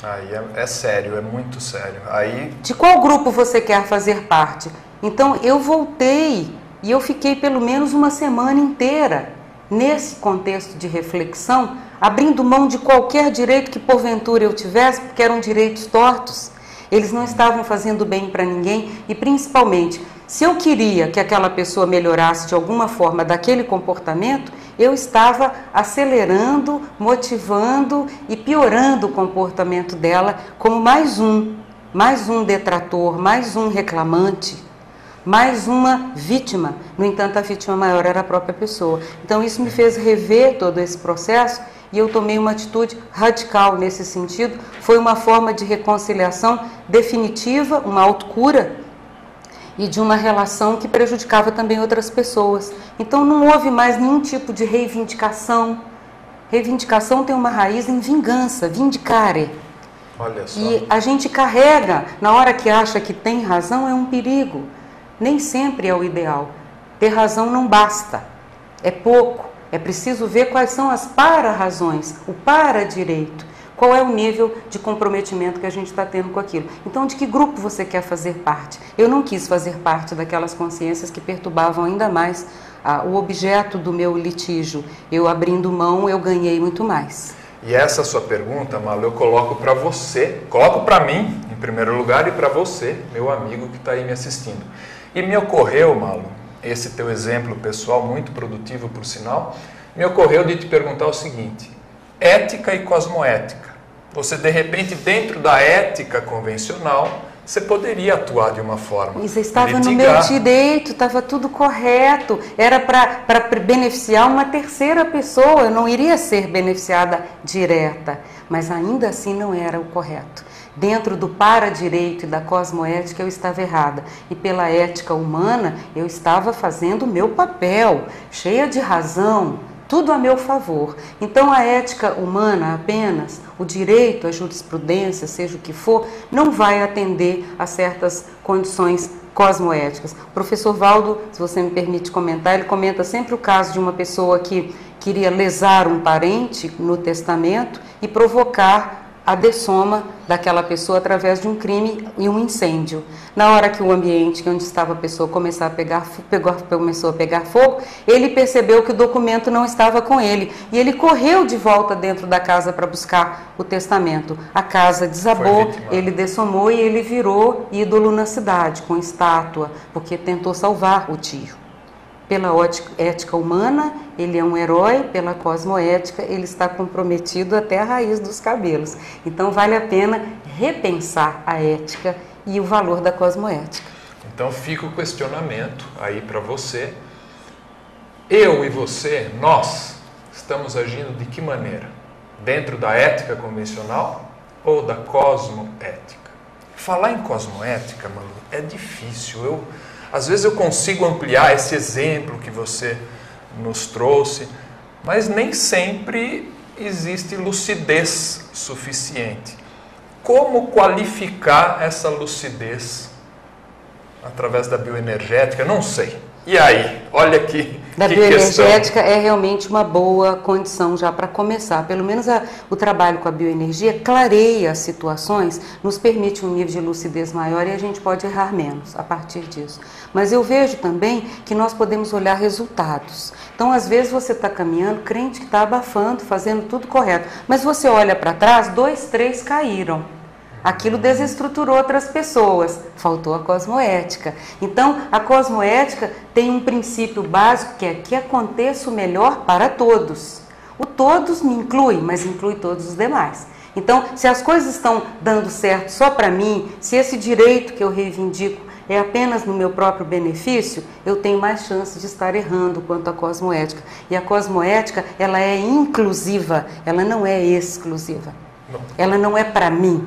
Aí é sério, é muito sério. Aí... De qual grupo você quer fazer parte? Então eu voltei e eu fiquei pelo menos uma semana inteira nesse contexto de reflexão, abrindo mão de qualquer direito que porventura eu tivesse, porque eram direitos tortos. Eles não estavam fazendo bem para ninguém e, principalmente, se eu queria que aquela pessoa melhorasse de alguma forma daquele comportamento, eu estava acelerando, motivando e piorando o comportamento dela como mais um detrator, mais um reclamante, mais uma vítima. No entanto, a vítima maior era a própria pessoa. Então isso me fez rever todo esse processo e eu tomei uma atitude radical nesse sentido. Foi uma forma de reconciliação definitiva, uma autocura, e de uma relação que prejudicava também outras pessoas. Então não houve mais nenhum tipo de reivindicação. Reivindicação tem uma raiz em vingança, vindicare. Olha só. E a gente carrega, na hora que acha que tem razão, é um perigo. Nem sempre é o ideal. Ter razão não basta, é pouco. É preciso ver quais são as para-razões, o para-direito. Qual é o nível de comprometimento que a gente está tendo com aquilo. Então, de que grupo você quer fazer parte? Eu não quis fazer parte daquelas consciências que perturbavam ainda mais o objeto do meu litígio. Eu abrindo mão, eu ganhei muito mais. E essa sua pergunta, Malu, eu coloco para você, coloco para mim, em primeiro lugar, e para você, meu amigo que está aí me assistindo. E me ocorreu, Malu, esse teu exemplo pessoal, muito produtivo por sinal, me ocorreu de te perguntar o seguinte: ética e cosmoética. Você, de repente, dentro da ética convencional, você poderia atuar de uma forma. Isso estava no meu direito, estava tudo correto. Era para beneficiar uma terceira pessoa, eu não iria ser beneficiada direta. Mas ainda assim não era o correto. Dentro do para-direito e da cosmoética eu estava errada. E pela ética humana eu estava fazendo o meu papel, cheia de razão, tudo a meu favor. Então a ética humana apenas, o direito, a jurisprudência, seja o que for, não vai atender a certas condições cosmoéticas. O professor Valdo, se você me permite comentar, ele comenta sempre o caso de uma pessoa que queria lesar um parente no testamento e provocar a dessoma daquela pessoa através de um crime e um incêndio. Na hora que o ambiente onde estava a pessoa começou a pegar fogo, ele percebeu que o documento não estava com ele e ele correu de volta dentro da casa para buscar o testamento. A casa desabou, ele dessomou e ele virou ídolo na cidade, com estátua, porque tentou salvar o tio. Pela ética humana, ele é um herói, pela cosmoética, ele está comprometido até a raiz dos cabelos. Então, vale a pena repensar a ética e o valor da cosmoética. Então, fica o questionamento aí para você. Eu e você, nós, estamos agindo de que maneira? Dentro da ética convencional ou da cosmoética? Falar em cosmoética, Malu, é difícil. Às vezes eu consigo ampliar esse exemplo que você nos trouxe, mas nem sempre existe lucidez suficiente. Como qualificar essa lucidez através da bioenergética? Não sei. E aí? Olha aqui. Da bioenergética é realmente uma boa condição já para começar. Pelo menos o trabalho com a bioenergia clareia as situações, nos permite um nível de lucidez maior e a gente pode errar menos a partir disso. Mas eu vejo também que nós podemos olhar resultados. Então, às vezes você está caminhando, crente que está abafando, fazendo tudo correto, mas você olha para trás, 2, 3 caíram. Aquilo desestruturou outras pessoas, faltou a cosmoética. Então, a cosmoética tem um princípio básico que é que aconteça o melhor para todos. O todos me inclui, mas inclui todos os demais. Então, se as coisas estão dando certo só para mim, se esse direito que eu reivindico é apenas no meu próprio benefício, eu tenho mais chance de estar errando quanto à cosmoética. E a cosmoética, ela é inclusiva, ela não é exclusiva. Ela não é para mim.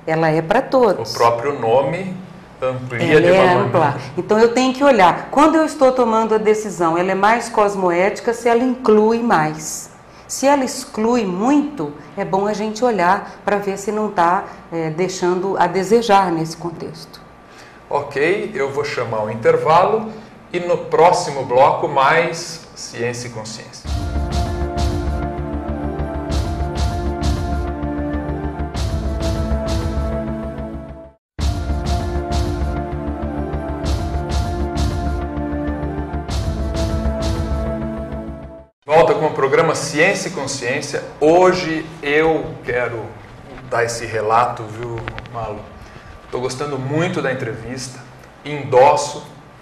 Ela é para todos. O próprio nome Amplia de ela é uma ampla. maneira. Então eu tenho que olhar, quando eu estou tomando a decisão, ela é mais cosmoética se ela inclui mais. Se ela exclui muito, é bom a gente olhar para ver se não está deixando a desejar nesse contexto. Ok, eu vou chamar o intervalo e no próximo bloco mais Ciência e Consciência. Volta com o programa Ciência e Consciência. Hoje eu quero dar esse relato, viu, Malu? Estou gostando muito da entrevista,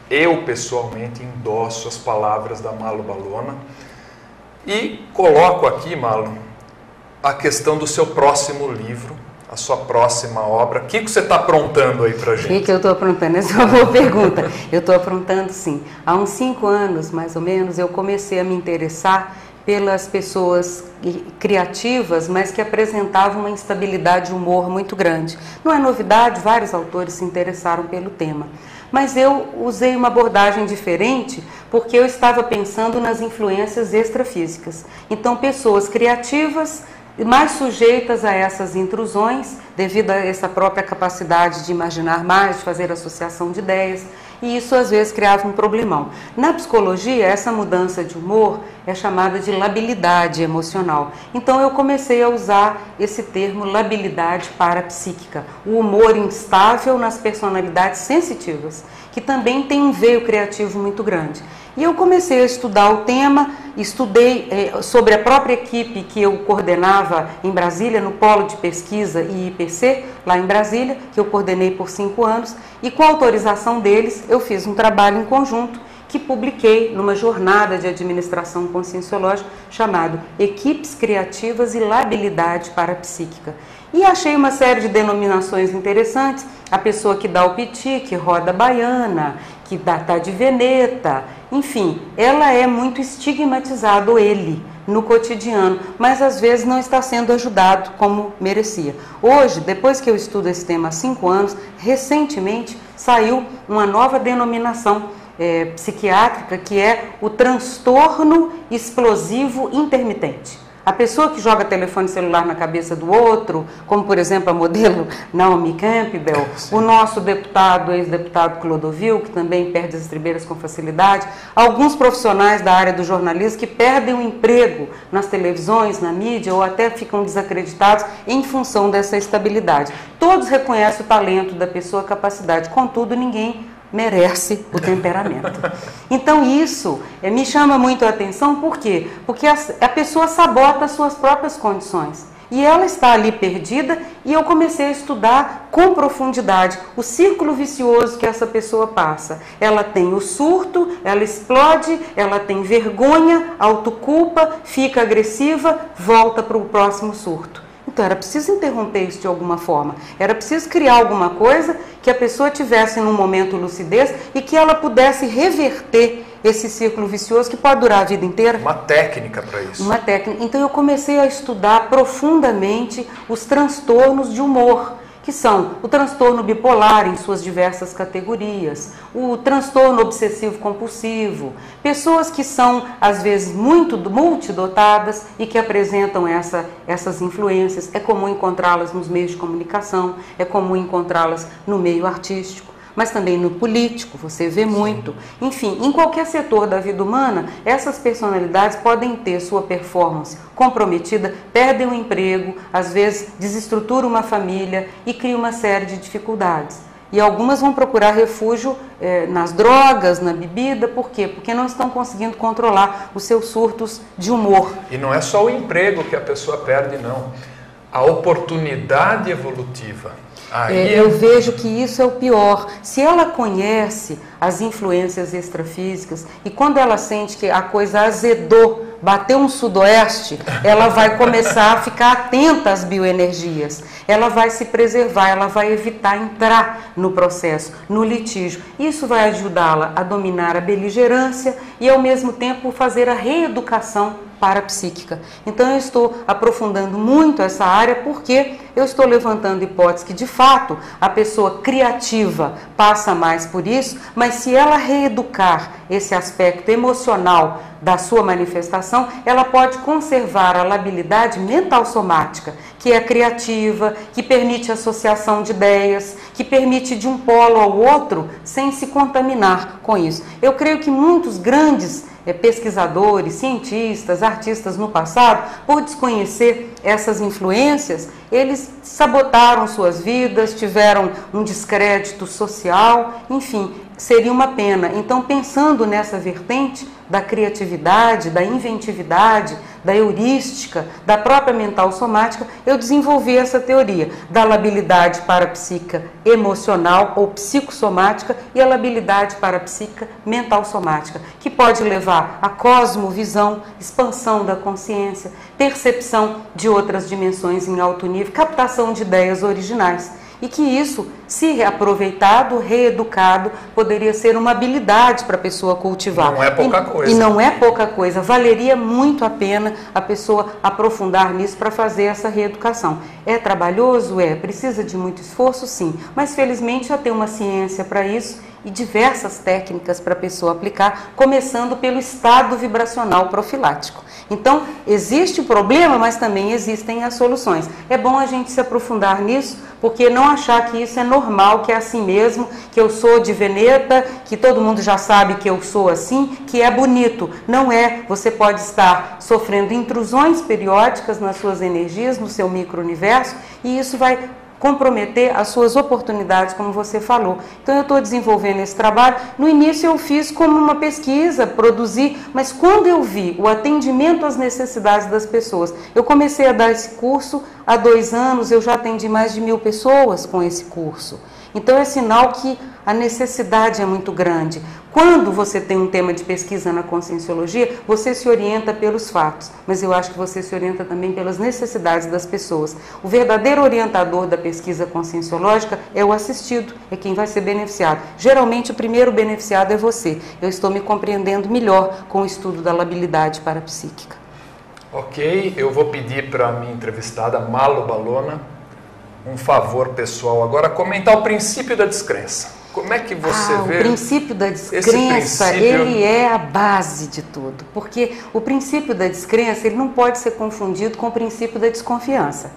eu pessoalmente endosso as palavras da Malu Balona e coloco aqui, Malu, a questão do seu próximo livro, a sua próxima obra. O que você está aprontando aí pra gente? O que eu estou aprontando? Essa é uma boa pergunta. Eu estou aprontando, sim. Há uns 5 anos, mais ou menos, eu comecei a me interessar pelas pessoas criativas, mas que apresentavam uma instabilidade de humor muito grande. Não é novidade, vários autores se interessaram pelo tema. Mas eu usei uma abordagem diferente porque eu estava pensando nas influências extrafísicas. Então, pessoas criativas mais sujeitas a essas intrusões, devido a essa própria capacidade de imaginar mais, de fazer associação de ideias, e isso às vezes criava um problemão. Na psicologia, essa mudança de humor é chamada de labilidade emocional. Então eu comecei a usar esse termo labilidade parapsíquica, o humor instável nas personalidades sensitivas, que também tem um veio criativo muito grande. E eu comecei a estudar o tema, estudei sobre a própria equipe que eu coordenava em Brasília, no Polo de Pesquisa e IPC, lá em Brasília, que eu coordenei por 5 anos, e com a autorização deles eu fiz um trabalho em conjunto que publiquei numa jornada de administração conscienciológica chamado Equipes Criativas e Labilidade Parapsíquica. E achei uma série de denominações interessantes, a pessoa que dá o piti, que roda a baiana, que tá de veneta, enfim, ela é muito estigmatizada, ele, no cotidiano, mas às vezes não está sendo ajudado como merecia. Hoje, depois que eu estudo esse tema há 5 anos, recentemente saiu uma nova denominação psiquiátrica, que é o transtorno explosivo intermitente. A pessoa que joga telefone celular na cabeça do outro, como por exemplo a modelo Naomi Campbell, o nosso deputado, ex-deputado Clodovil, que também perde as estribeiras com facilidade, alguns profissionais da área do jornalismo que perdem o emprego nas televisões, na mídia, ou até ficam desacreditados em função dessa instabilidade. Todos reconhecem o talento da pessoa, a capacidade, contudo ninguém merece o temperamento. Então isso me chama muito a atenção, por quê? Porque a pessoa sabota as suas próprias condições e ela está ali perdida, e eu comecei a estudar com profundidade o círculo vicioso que essa pessoa passa. Ela tem o surto, ela explode, ela tem vergonha, autoculpa, fica agressiva, volta para o próximo surto. Então era preciso interromper isso de alguma forma, era preciso criar alguma coisa que a pessoa tivesse num momento lucidez e que ela pudesse reverter esse círculo vicioso que pode durar a vida inteira. Uma técnica para isso. Uma técnica. Então eu comecei a estudar profundamente os transtornos de humor, que são o transtorno bipolar em suas diversas categorias, o transtorno obsessivo-compulsivo, pessoas que são, às vezes, muito multidotadas e que apresentam essas influências. É comum encontrá-las nos meios de comunicação, é comum encontrá-las no meio artístico, mas também no político, você vê muito. Enfim, em qualquer setor da vida humana, essas personalidades podem ter sua performance comprometida, perdem o emprego, às vezes desestruturam uma família e criam uma série de dificuldades. E algumas vão procurar refúgio nas drogas, na bebida. Por quê? Porque não estão conseguindo controlar os seus surtos de humor. E não é só o emprego que a pessoa perde, não. A oportunidade evolutiva. Eu vejo que isso é o pior. Se ela conhece as influências extrafísicas e quando ela sente que a coisa azedou, bateu um sudoeste, ela vai começar a ficar atenta às bioenergias. Ela vai se preservar, ela vai evitar entrar no processo, no litígio. Isso vai ajudá-la a dominar a beligerância e, ao mesmo tempo, fazer a reeducação parapsíquica. Então eu estou aprofundando muito essa área porque eu estou levantando hipótese que de fato a pessoa criativa passa mais por isso, mas se ela reeducar esse aspecto emocional da sua manifestação, ela pode conservar a labilidade mental somática, que é criativa, que permite associação de ideias, que permite de um polo ao outro sem se contaminar com isso. Eu creio que muitos grandes pesquisadores, cientistas, artistas no passado, por desconhecer essas influências, eles sabotaram suas vidas, tiveram um descrédito social, enfim, seria uma pena. Então, pensando nessa vertente da criatividade, da inventividade, da heurística, da própria mental somática, eu desenvolvi essa teoria da labilidade parapsíquica emocional ou psicossomática e a labilidade parapsíquica mental somática, que pode levar a cosmovisão, expansão da consciência, percepção de outras dimensões em alto nível, captação de ideias originais. E que isso, se reaproveitado, reeducado, poderia ser uma habilidade para a pessoa cultivar. Não é pouca coisa. E não é pouca coisa. Valeria muito a pena a pessoa aprofundar nisso para fazer essa reeducação. É trabalhoso? É. Precisa de muito esforço? Sim. Mas felizmente já tem uma ciência para isso e diversas técnicas para a pessoa aplicar, começando pelo estado vibracional profilático. Então, existe o problema, mas também existem as soluções. É bom a gente se aprofundar nisso, porque não achar que isso é normal, que é assim mesmo, que eu sou de Veneta, que todo mundo já sabe que eu sou assim, que é bonito. Não é. Você pode estar sofrendo intrusões periódicas nas suas energias, no seu micro-universo, e isso vai comprometer as suas oportunidades, como você falou. Então eu estou desenvolvendo esse trabalho. No início eu fiz como uma pesquisa, produzi, mas quando eu vi o atendimento às necessidades das pessoas, eu comecei a dar esse curso há 2 anos, eu já atendi mais de 1000 pessoas com esse curso. Então é sinal que a necessidade é muito grande. Quando você tem um tema de pesquisa na conscienciologia, você se orienta pelos fatos, mas eu acho que você se orienta também pelas necessidades das pessoas. O verdadeiro orientador da pesquisa conscienciológica é o assistido, é quem vai ser beneficiado. Geralmente o primeiro beneficiado é você. Eu estou me compreendendo melhor com o estudo da labilidade parapsíquica. Ok, eu vou pedir para a minha entrevistada, Malu Balona, um favor pessoal agora, comentar o princípio da descrença. Como é que você vê? O princípio da descrença, ele é a base de tudo, porque o princípio da descrença, ele não pode ser confundido com o princípio da desconfiança.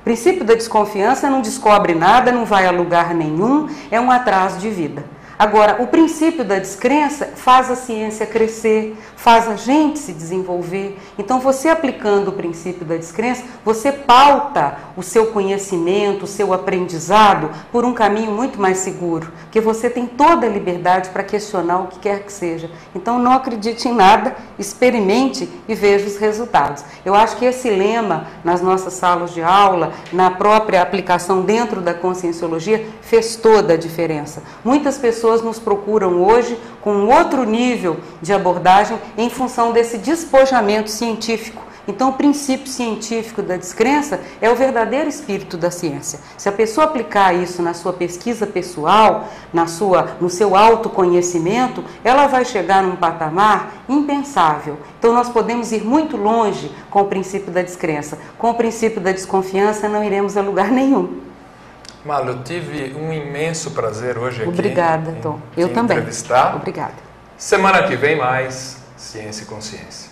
O princípio da desconfiança não descobre nada, não vai a lugar nenhum, é um atraso de vida. Agora, o princípio da descrença faz a ciência crescer, faz a gente se desenvolver. Então, você aplicando o princípio da descrença, você pauta o seu conhecimento, o seu aprendizado por um caminho muito mais seguro, porque você tem toda a liberdade para questionar o que quer que seja. Então, não acredite em nada, experimente e veja os resultados. Eu acho que esse lema nas nossas salas de aula, na própria aplicação dentro da conscienciologia, fez toda a diferença. Muitas pessoas nos procuram hoje com outro nível de abordagem em função desse despojamento científico. Então, o princípio científico da descrença é o verdadeiro espírito da ciência. Se a pessoa aplicar isso na sua pesquisa pessoal, no seu autoconhecimento, ela vai chegar num patamar impensável. Então, nós podemos ir muito longe com o princípio da descrença. Com o princípio da desconfiança, não iremos a lugar nenhum. Malu, eu tive um imenso prazer hoje aqui. Obrigada, Tom. Eu também. Entrevistar. Obrigada. Semana que vem mais Ciência e Consciência.